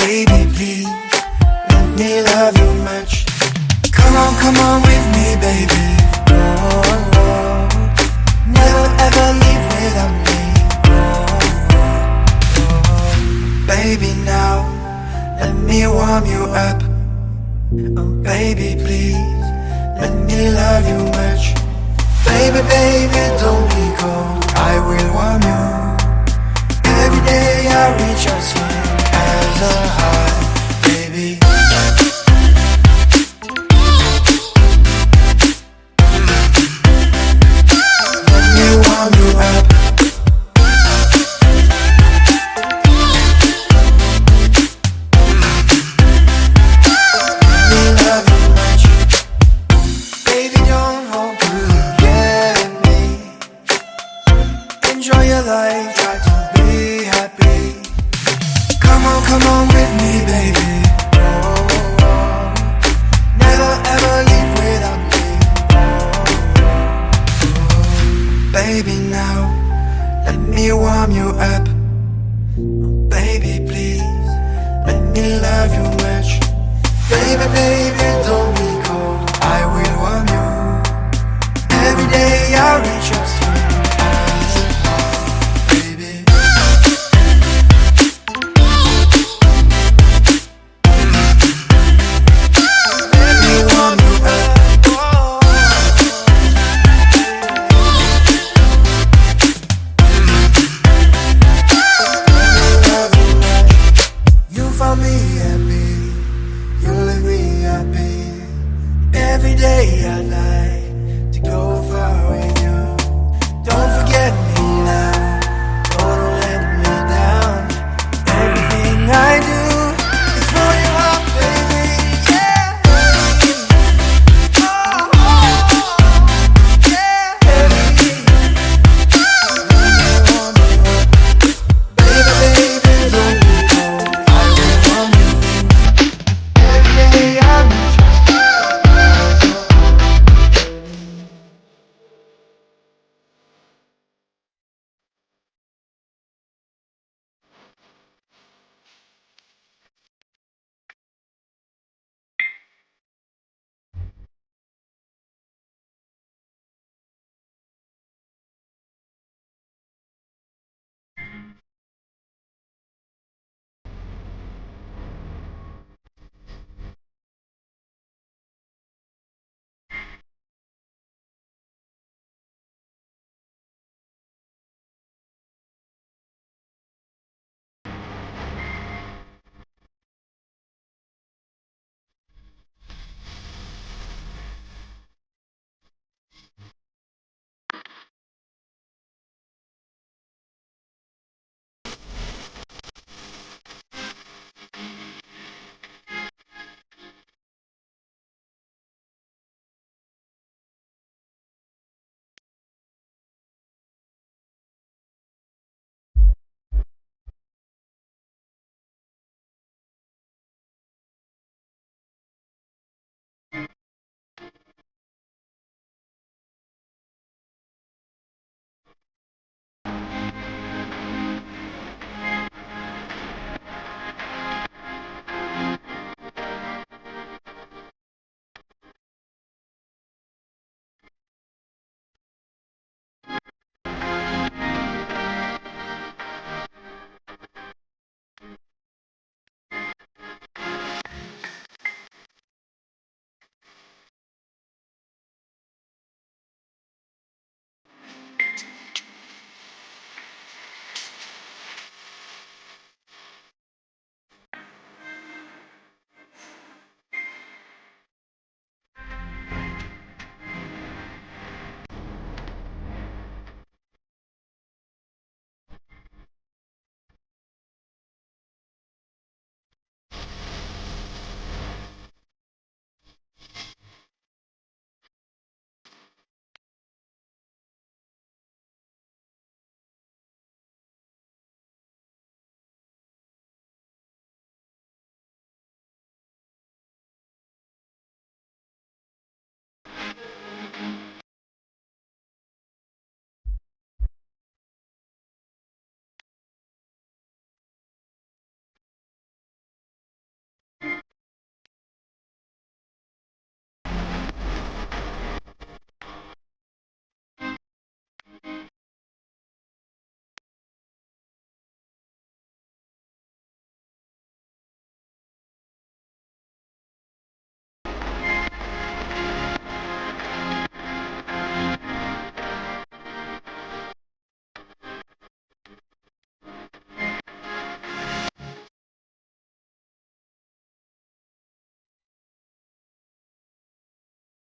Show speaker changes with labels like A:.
A: baby, please, let me love you much. Come on with me, baby. Oh, oh. Never ever leave without me. Oh, oh. Baby, now let me warm you up. Oh, baby, please, let me love you much. Baby, baby, don't be cold, I will warm you. Every day I reach your skin as a heart, baby. Let me warm you up. Let me love you much. Baby, don't hold me. Enjoy your life, try to be happy. Come on with me, baby. Oh, oh. Never ever leave without me. Oh, baby, now let me warm you up. Oh, baby, please, let me love you much. Baby, baby, don't